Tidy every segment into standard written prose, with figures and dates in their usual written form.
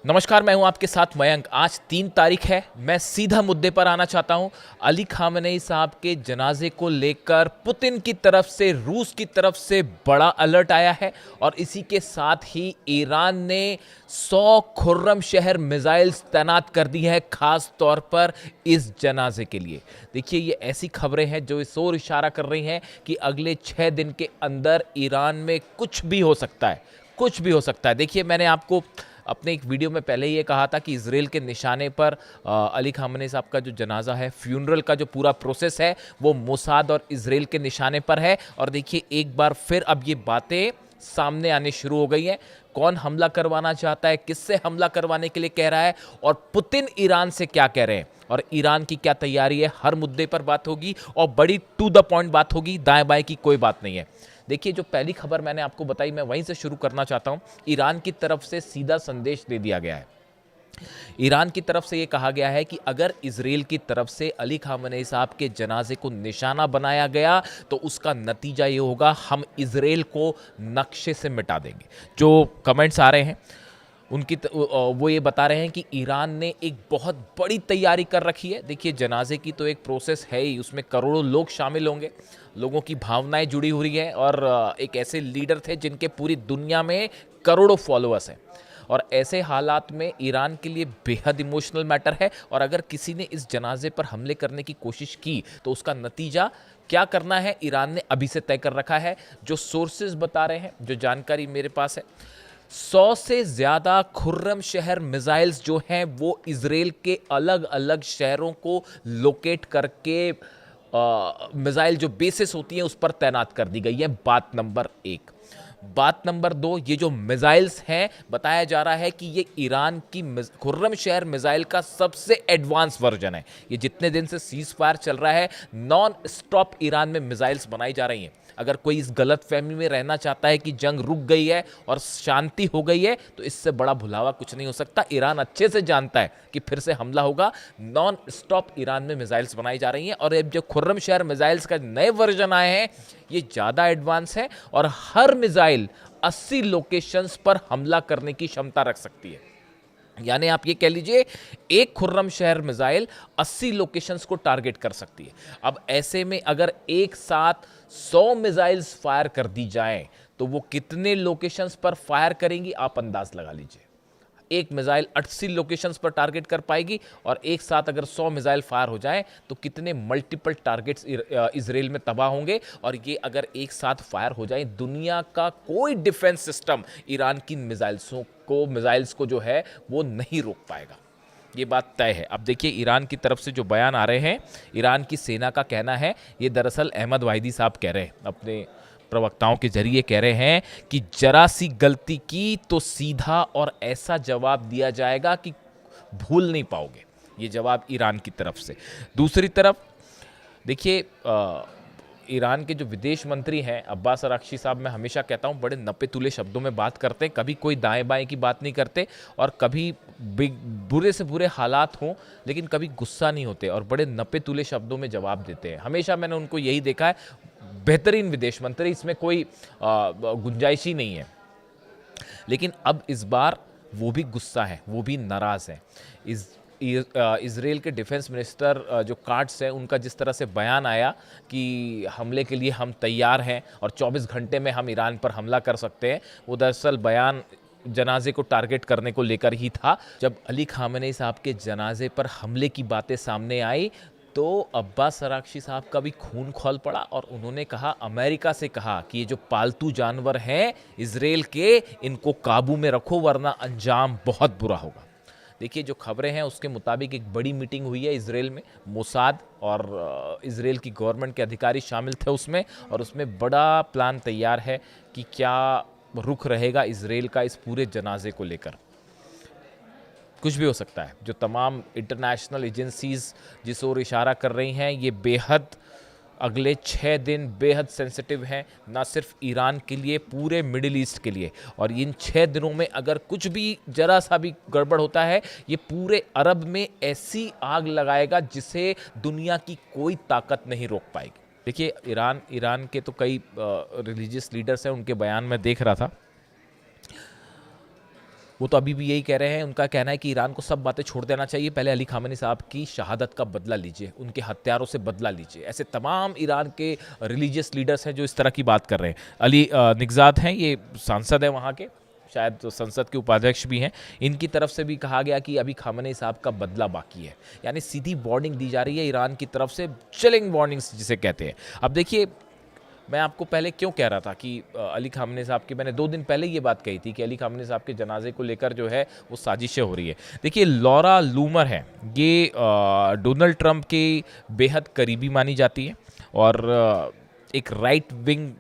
नमस्कार, मैं हूं आपके साथ मयंक। आज 3 तारीख है। मैं सीधा मुद्दे पर आना चाहता हूं। अली खामेनेई साहब के जनाजे को लेकर पुतिन की तरफ से, रूस की तरफ से बड़ा अलर्ट आया है और इसी के साथ ही ईरान ने 100 खुर्रमशहर मिसाइल्स तैनात कर दी है, खास तौर पर इस जनाजे के लिए। देखिए, ये ऐसी खबरें हैं जो इस ओर इशारा कर रही हैं कि अगले 6 दिन के अंदर ईरान में कुछ भी हो सकता है, कुछ भी हो सकता है। देखिए, मैंने आपको अपने एक वीडियो में पहले ही ये कहा था कि इजराइल के निशाने पर अली खामेनेई साहब का जो जनाजा है, फ्यूनरल का जो पूरा प्रोसेस है, वो मोसाद और इजराइल के निशाने पर है। और देखिए, एक बार फिर अब ये बातें सामने आने शुरू हो गई हैं। कौन हमला करवाना चाहता है, किससे हमला करवाने के लिए कह रहा है, और पुतिन ईरान से क्या कह रहे हैं, और ईरान की क्या तैयारी है, हर मुद्दे पर बात होगी और बड़ी टू द पॉइंट बात होगी। दाएं बाएं की कोई बात नहीं है। देखिए, जो पहली खबर मैंने आपको बताई, मैं वहीं से शुरू करना चाहता हूं। ईरान की तरफ से सीधा संदेश दे दिया गया है। ईरान की तरफ से यह कहा गया है कि अगर इजराइल की तरफ से अली खामेनेई साहब के जनाजे को निशाना बनाया गया तो उसका नतीजा ये होगा, हम इजराइल को नक्शे से मिटा देंगे। जो कमेंट्स आ रहे हैं वो ये बता रहे हैं कि ईरान ने एक बहुत बड़ी तैयारी कर रखी है। देखिए, जनाजे की तो एक प्रोसेस है ही, उसमें करोड़ों लोग शामिल होंगे, लोगों की भावनाएं जुड़ी हुई हैं, और एक ऐसे लीडर थे जिनके पूरी दुनिया में करोड़ों फॉलोअर्स हैं। और ऐसे हालात में ईरान के लिए बेहद इमोशनल मैटर है, और अगर किसी ने इस जनाजे पर हमले करने की कोशिश की तो उसका नतीजा क्या करना है, ईरान ने अभी से तय कर रखा है। जो सोर्सेज बता रहे हैं, जो जानकारी मेरे पास है, 100 से ज़्यादा खुर्रमशहर मिसाइल्स जो हैं वो इजराइल के अलग अलग शहरों को लोकेट करके मिसाइल जो बेसिस होती हैं उस पर तैनात कर दी गई है। बात नंबर 1। बात नंबर 2, ये जो मिसाइल्स हैं, बताया जा रहा है कि ये ईरान की खुर्रमशहर मिसाइल का सबसे एडवांस वर्जन है। ये जितने दिन से सीज फायर चल रहा है, नॉन स्टॉप ईरान में मिसाइल्स बनाई जा रही हैं। अगर कोई इस गलत फहमी में रहना चाहता है कि जंग रुक गई है और शांति हो गई है, तो इससे बड़ा भुलावा कुछ नहीं हो सकता। ईरान अच्छे से जानता है कि फिर से हमला होगा। नॉन स्टॉप ईरान में मिसाइल्स बनाई जा रही हैं, और अब जो खुर्रमशहर मिसाइल्स का नए वर्जन आए हैं, ये ज़्यादा एडवांस है, और हर मिसाइल 80 लोकेशंस पर हमला करने की क्षमता रख सकती है। यानी आप ये कह लीजिए, एक खुर्रमशहर मिसाइल 80 लोकेशंस को टारगेट कर सकती है। अब ऐसे में अगर एक साथ 100 मिसाइल्स फायर कर दी जाएं तो वो कितने लोकेशंस पर फायर करेंगी, आप अंदाज लगा लीजिए। एक मिसाइल 80 लोकेशंस पर टारगेट कर पाएगी, और एक साथ अगर 100 मिसाइल फायर हो जाएं तो कितने मल्टीपल टारगेट्स इजराइल में तबाह होंगे। और ये अगर एक साथ फायर हो जाएं, दुनिया का कोई डिफेंस सिस्टम ईरान की मिसाइल्स को जो है वो नहीं रोक पाएगा। ये बात तय है। अब देखिए, ईरान की तरफ से जो बयान आ रहे हैं, ईरान की सेना का कहना है, ये दरअसल अहमद वाहिदी साहब कह रहे हैं, अपने प्रवक्ताओं के जरिए कह रहे हैं कि जरा सी गलती की तो सीधा और ऐसा जवाब दिया जाएगा कि भूल नहीं पाओगे। ये जवाब ईरान की तरफ से। दूसरी तरफ देखिए, ईरान के जो विदेश मंत्री हैं अब्बास अराक्ची साहब, मैं हमेशा कहता हूं, बड़े नपे तुले शब्दों में बात करते हैं। कभी कोई दाएं बाएं की बात नहीं करते, और कभी बुरे से बुरे हालात हों लेकिन कभी गुस्सा नहीं होते, और बड़े नपे तुले शब्दों में जवाब देते हैं। हमेशा मैंने उनको यही देखा है। बेहतरीन विदेश मंत्री, इसमें कोई गुंजाइश ही नहीं है। लेकिन अब इस बार वो भी गुस्सा है, वो भी नाराज़ है। इजराइल के डिफेंस मिनिस्टर जो कार्ड्स हैं, उनका जिस तरह से बयान आया कि हमले के लिए हम तैयार हैं और 24 घंटे में हम ईरान पर हमला कर सकते हैं, वो दरअसल बयान जनाजे को टारगेट करने को लेकर ही था। जब अली खामेनेई साहब के जनाजे पर हमले की बातें सामने आई तो अब्बास अराक्ची साहब का भी खून खौल पड़ा, और उन्होंने कहा, अमेरिका से कहा कि ये जो पालतू जानवर हैं इजराइल के, इनको काबू में रखो वरना अंजाम बहुत बुरा होगा। देखिए, जो खबरें हैं उसके मुताबिक एक बड़ी मीटिंग हुई है इजराइल में। मोसाद और इजराइल की गवर्नमेंट के अधिकारी शामिल थे उसमें, और उसमें बड़ा प्लान तैयार है कि क्या रुख रहेगा इजराइल का इस पूरे जनाजे को लेकर। कुछ भी हो सकता है। जो तमाम इंटरनेशनल एजेंसीज जिस ओर इशारा कर रही हैं, ये बेहद अगले 6 दिन बेहद सेंसिटिव हैं, ना सिर्फ ईरान के लिए, पूरे मिडिल ईस्ट के लिए। और इन 6 दिनों में अगर कुछ भी जरा सा भी गड़बड़ होता है, ये पूरे अरब में ऐसी आग लगाएगा जिसे दुनिया की कोई ताकत नहीं रोक पाएगी। देखिए, ईरान के तो कई रिलीजियस लीडर्स हैं, उनके बयान में देख रहा था। वो तो अभी भी यही कह रहे हैं। उनका कहना है कि ईरान को सब बातें छोड़ देना चाहिए, पहले अली खामेनी साहब की शहादत का बदला लीजिए, उनके हत्यारों से बदला लीजिए। ऐसे तमाम ईरान के रिलीजियस लीडर्स हैं जो इस तरह की बात कर रहे हैं। अली निगजाद हैं, ये सांसद हैं वहाँ के, शायद तो संसद के उपाध्यक्ष भी हैं। इनकी तरफ से भी कहा गया कि अभी खामेनी साहब का बदला बाकी है, यानी सीधी वार्निंग दी जा रही है ईरान की तरफ से, चिलिंग वार्निंग्स जिसे कहते हैं। अब देखिए, मैं आपको पहले क्यों कह रहा था कि अली खामेनी साहब की, मैंने 2 दिन पहले ये बात कही थी कि अली खामेनी साहब के जनाजे को लेकर जो है वो साजिशें हो रही है। देखिए, लॉरा लूमर है, ये डोनाल्ड ट्रंप की बेहद करीबी मानी जाती है और एक राइट विंग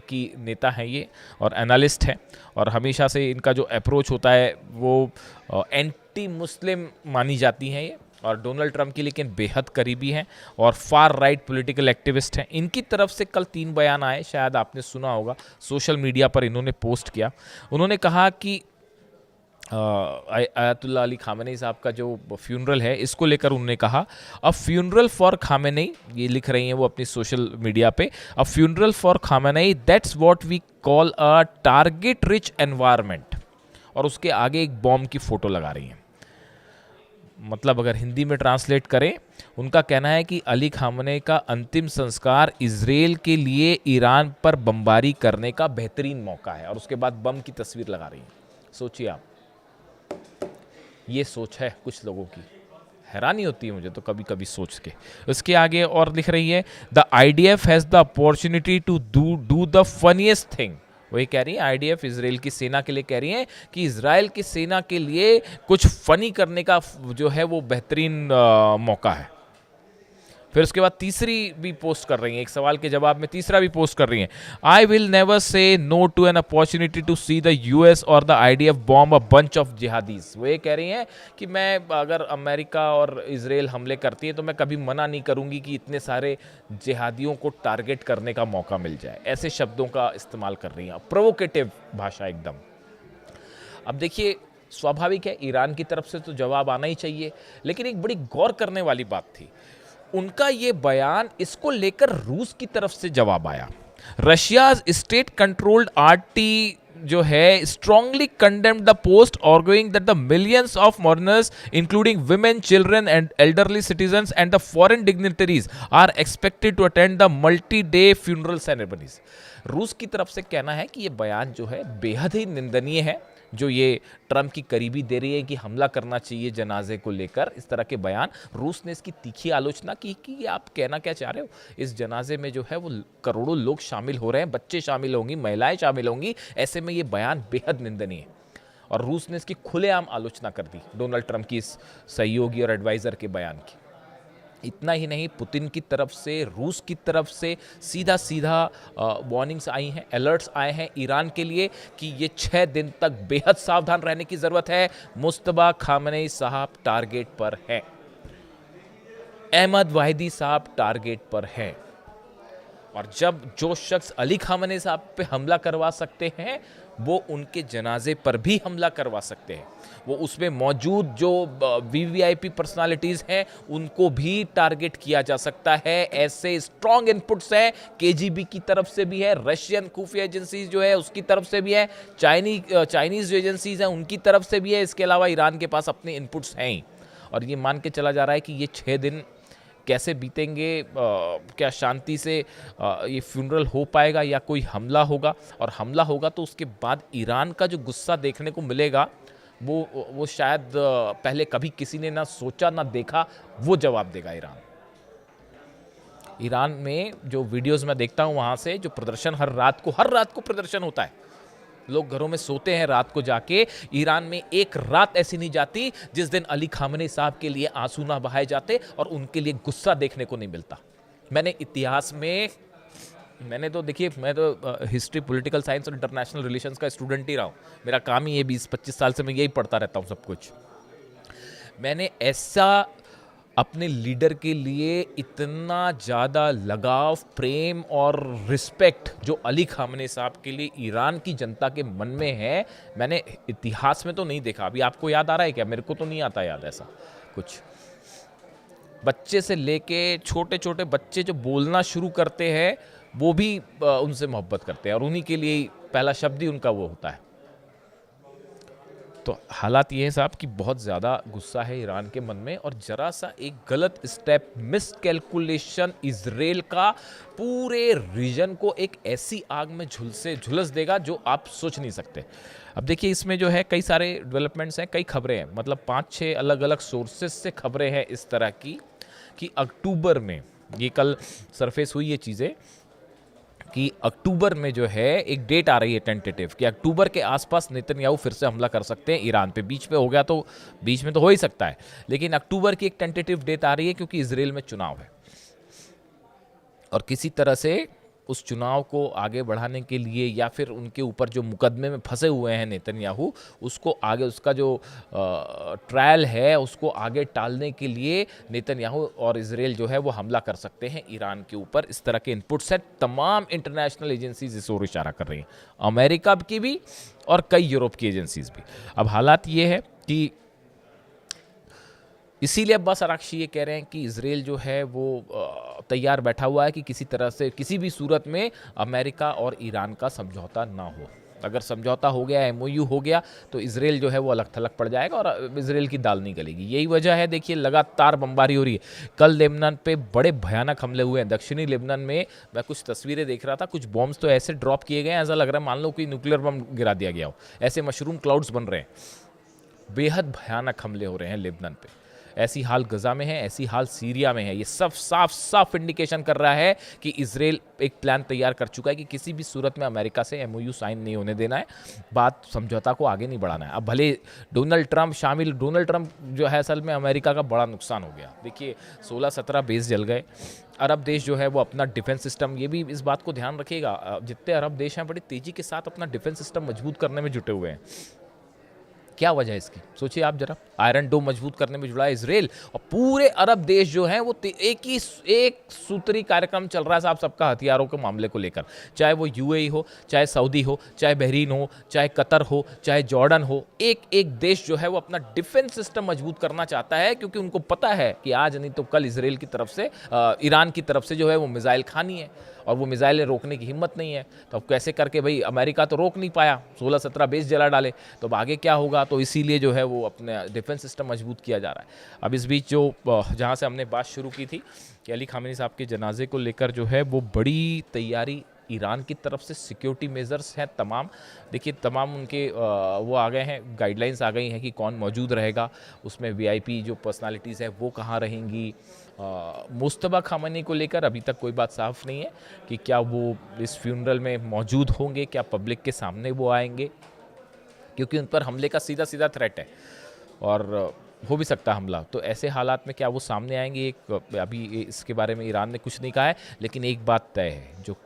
की नेता हैं ये, और एनालिस्ट हैं, और हमेशा से इनका जो अप्रोच होता है वो एंटी मुस्लिम मानी जाती हैं ये, और डोनाल्ड ट्रंप की लेकिन बेहद करीबी हैं और फार राइट पॉलिटिकल एक्टिविस्ट हैं। इनकी तरफ से कल 3 बयान आए, शायद आपने सुना होगा, सोशल मीडिया पर इन्होंने पोस्ट किया। उन्होंने कहा कि आयतुल्लाह अली खामेनी साहब का जो फ्यूनरल है, इसको लेकर उन्होंने कहा, अ फ्यूनरल फॉर खामेनी, ये लिख रही हैं वो अपनी सोशल मीडिया पे, a funeral for Khamenei, that's what we call a target rich environment, और उसके आगे एक बॉम्ब की फोटो लगा रही हैं। मतलब अगर हिंदी में ट्रांसलेट करें, उनका कहना है कि अली खामेनी का अंतिम संस्कार इजराइल के लिए ईरान पर बमबारी करने का बेहतरीन मौका है, और उसके बाद बम की तस्वीर लगा रही हैं। सोचिए आप, ये सोच है कुछ लोगों की, हैरानी होती है मुझे तो कभी कभी सोच के। उसके आगे और लिख रही है, the IDF has the opportunity to do the funniest thing. वही कह रही है आईडीएफ, इजराइल की सेना के लिए कह रही है कि इजराइल की सेना के लिए कुछ फनी करने का जो है वो बेहतरीन मौका है। फिर उसके बाद तीसरी भी पोस्ट कर रही हैं, एक सवाल के जवाब में तीसरा भी पोस्ट कर रही हैं, I will never say no to an opportunity to see the US और the IDF bomb a bunch of jihadis. वो ये कह रही हैं कि मैं, अगर अमेरिका और इजराइल हमले करती है तो मैं कभी मना नहीं करूंगी कि इतने सारे जिहादियों को टारगेट करने का मौका मिल जाए। ऐसे शब्दों का इस्तेमाल कर रही हैं, प्रोवोकेटिव भाषा एकदम। अब देखिए, स्वाभाविक है ईरान की तरफ से तो जवाब आना ही चाहिए, लेकिन एक बड़ी गौर करने वाली बात थी उनका ये बयान, इसको लेकर रूस की तरफ से जवाब आया। रशिया स्टेट कंट्रोल्ड आरटी जो है strongly condemned the post, arguing that the millions of mourners including women, children and elderly citizens and the foreign dignitaries are expected to attend the multi-day funeral ceremonies। रूस की तरफ से कहना है कि ये बयान जो है बेहद ही निंदनीय है, जो ये ट्रंप की करीबी दे रही है कि हमला करना चाहिए जनाजे को लेकर, इस तरह के बयान। रूस ने इसकी तीखी आलोचना की कि ये आप कहना क्या चाह रहे हो, इस जनाजे में जो है वो करोड़ों लोग शामिल हो रहे हैं, बच्चे शामिल होंगी, महिलाएं शामिल होंगी, ऐसे में ये बयान बेहद निंदनीय है। और रूस ने इसकी खुलेआम आलोचना कर दी, डोनाल्ड ट्रंप की इस सहयोगी और एडवाइजर के बयान की। इतना ही नहीं, पुतिन की तरफ से, रूस की तरफ से सीधा सीधा वार्निंग्स आई हैं, अलर्ट्स आए हैं ईरान के लिए कि ये 6 दिन तक बेहद सावधान रहने की ज़रूरत है। मुस्तबा खामेनी साहब टारगेट पर हैं, अहमद वाहिदी साहब टारगेट पर हैं, और जब जो शख्स अली खामेनी साहब पे हमला करवा सकते हैं वो उनके जनाजे पर भी हमला करवा सकते हैं। वो उसमें मौजूद जो वीवीआईपी पर्सनालिटीज़ हैं उनको भी टारगेट किया जा सकता है। ऐसे स्ट्रॉन्ग इनपुट्स हैं, केजीबी की तरफ से भी है, रशियन खुफिया एजेंसीज जो है उसकी तरफ से भी है, चाइनीज़ जो एजेंसीज हैं उनकी तरफ से भी है। इसके अलावा ईरान के पास अपने इनपुट्स हैं ही, और ये मान के चला जा रहा है कि ये 6 दिन कैसे बीतेंगे, क्या शांति से ये फ्यूनरल हो पाएगा या कोई हमला होगा, और हमला होगा तो उसके बाद ईरान का जो गुस्सा देखने को मिलेगा वो शायद पहले कभी किसी ने ना सोचा ना देखा, वो जवाब देगा ईरान। ईरान में जो वीडियोस मैं देखता हूँ वहाँ से जो प्रदर्शन हर रात को प्रदर्शन होता है, लोग घरों में सोते हैं रात को जाके, ईरान में एक रात ऐसी नहीं जाती जिस दिन अली खामेनी साहब के लिए आंसू ना बहाए जाते और उनके लिए गुस्सा देखने को नहीं मिलता। मैंने इतिहास में, मैंने तो देखिए, मैं तो हिस्ट्री, पॉलिटिकल साइंस और इंटरनेशनल रिलेशंस का स्टूडेंट ही रहा हूँ, मेरा काम ही ये 20-25 साल से मैं यही पढ़ता रहता हूँ सब कुछ। मैंने ऐसा अपने लीडर के लिए इतना ज़्यादा लगाव, प्रेम और रिस्पेक्ट जो अली खामेनी साहब के लिए ईरान की जनता के मन में है, मैंने इतिहास में तो नहीं देखा। अभी आपको याद आ रहा है क्या? मेरे को तो नहीं आता याद ऐसा कुछ। बच्चे से लेके छोटे छोटे बच्चे जो बोलना शुरू करते हैं वो भी उनसे मोहब्बत करते हैं, और उन्हीं के लिए पहला शब्द ही उनका वो होता है। तो हालात ये है साहब कि बहुत ज़्यादा गुस्सा है ईरान के मन में, और ज़रा सा एक गलत स्टेप, मिस कैलकुलेशन इजराइल का पूरे रीजन को एक ऐसी आग में झुलस देगा जो आप सोच नहीं सकते। अब देखिए इसमें जो है कई सारे डेवलपमेंट्स हैं, कई खबरें हैं, मतलब 5-6 अलग अलग सोर्सेस से खबरें हैं इस तरह की कि अक्टूबर में, ये कल सरफेस हुई ये चीज़ें कि अक्टूबर में जो है एक डेट आ रही है टेंटेटिव कि अक्टूबर के आसपास नेतन्याहू फिर से हमला कर सकते हैं ईरान पे। बीच में हो गया तो बीच में तो हो ही सकता है, लेकिन अक्टूबर की एक टेंटेटिव डेट आ रही है क्योंकि इजराइल में चुनाव है, और किसी तरह से उस चुनाव को आगे बढ़ाने के लिए या फिर उनके ऊपर जो मुकदमे में फंसे हुए हैं नेतन्याहू, उसको आगे, उसका जो ट्रायल है उसको आगे टालने के लिए नेतन्याहू और इजराइल जो है वो हमला कर सकते हैं ईरान के ऊपर। इस तरह के इनपुट्स है, तमाम इंटरनेशनल एजेंसीज इस ओर इशारा कर रही हैं, अमेरिका की भी और कई यूरोप की एजेंसीज भी। अब हालात ये है कि इसीलिए अब्बास अराक्ची ये कह रहे हैं कि इजराइल जो है वो तैयार बैठा हुआ है कि किसी तरह से, किसी भी सूरत में अमेरिका और ईरान का समझौता ना हो। अगर समझौता हो गया, एमओयू हो गया, तो इजराइल जो है वो अलग थलग पड़ जाएगा और इजराइल की दाल नहीं गलेगी। यही वजह है, देखिए लगातार बमबारी हो रही है। कल लेबनान पे बड़े भयानक हमले हुए हैं, दक्षिणी लेबनान में मैं कुछ तस्वीरें देख रहा था, कुछ बॉम्ब्स तो ऐसे ड्रॉप किए गए हैं, ऐसा लग रहा है मान लो कोई न्यूक्लियर बम गिरा दिया गया हो, ऐसे मशरूम क्लाउड्स बन रहे हैं। बेहद भयानक हमले हो रहे हैं लेबनान पे। ऐसी हाल गजा में है, ऐसी हाल सीरिया में है। ये सब साफ साफ इंडिकेशन कर रहा है कि इजराइल एक प्लान तैयार कर चुका है कि किसी भी सूरत में अमेरिका से एमओयू साइन नहीं होने देना है, बात समझौता को आगे नहीं बढ़ाना है। अब भले डोनाल्ड ट्रंप जो है असल में अमेरिका का बड़ा नुकसान हो गया। देखिए 16-17 बेस जल गए। अरब देश जो है वो अपना डिफेंस सिस्टम, ये भी इस बात को ध्यान रखिएगा, जितने अरब देश हैं बड़ी तेजी के साथ अपना डिफेंस सिस्टम मजबूत करने में जुटे हुए हैं। क्या वजह है इसकी, सोचिए आप जरा। आयरन डोम मजबूत करने में जुड़ा है इजराइल, और पूरे अरब देश जो हैं वो एक सूत्री कार्यक्रम चल रहा है साहब सबका, हथियारों के मामले को लेकर। चाहे वो यूएई हो, चाहे सऊदी हो, चाहे बहरीन हो, चाहे कतर हो, चाहे जॉर्डन हो, एक एक देश जो है वो अपना डिफेंस सिस्टम मजबूत करना चाहता है, क्योंकि उनको पता है कि आज नहीं तो कल इजराइल की तरफ से, ईरान की तरफ से जो है वो मिसाइल खानी है, और वो मिसाइलें रोकने की हिम्मत नहीं है। तो अब कैसे करके, भाई अमेरिका तो रोक नहीं पाया, 16-17 बेस जला डाले, तो अब आगे क्या होगा। तो इसीलिए जो है वो अपने डिफेंस सिस्टम मजबूत किया जा रहा है। अब इस बीच जो जहाँ से हमने बात शुरू की थी कि अली खामेनी साहब के जनाजे को लेकर जो है वो बड़ी तैयारी ईरान की तरफ से, सिक्योरिटी मेजर्स हैं तमाम। देखिए तमाम उनके वो आ गए हैं, गाइडलाइंस आ गई हैं कि कौन मौजूद रहेगा, उसमें वीआईपी जो पर्सनालिटीज़ है वो कहाँ रहेंगी। मुस्तबा खामेनी को लेकर अभी तक कोई बात साफ नहीं है कि क्या वो इस फ्यूनरल में मौजूद होंगे, क्या पब्लिक के सामने वो आएंगे, क्योंकि उन पर हमले का सीधा सीधा थ्रेट है और हो भी सकता है हमला। तो ऐसे हालात में क्या वो सामने आएंगे, एक अभी इसके बारे में ईरान ने कुछ नहीं कहा है, लेकिन एक बात तय है जो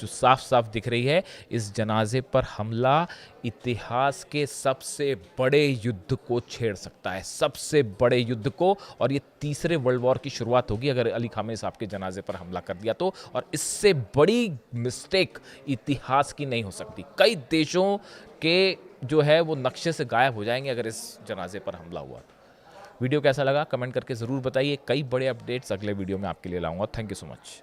साफ साफ दिख रही है, इस जनाजे पर हमला इतिहास के सबसे बड़े युद्ध को छेड़ सकता है, सबसे बड़े युद्ध को, और ये तीसरे वर्ल्ड वॉर की शुरुआत होगी अगर अली खामेनी साहब के जनाजे पर हमला कर दिया तो। और इससे बड़ी मिस्टेक इतिहास की नहीं हो सकती। कई देशों के जो है वो नक्शे से गायब हो जाएंगे अगर इस जनाजे पर हमला हुआ। वीडियो कैसा लगा कमेंट करके ज़रूर बताइए। कई बड़े अपडेट्स अगले वीडियो में आपके लिए लाऊंगा। Thank you so much.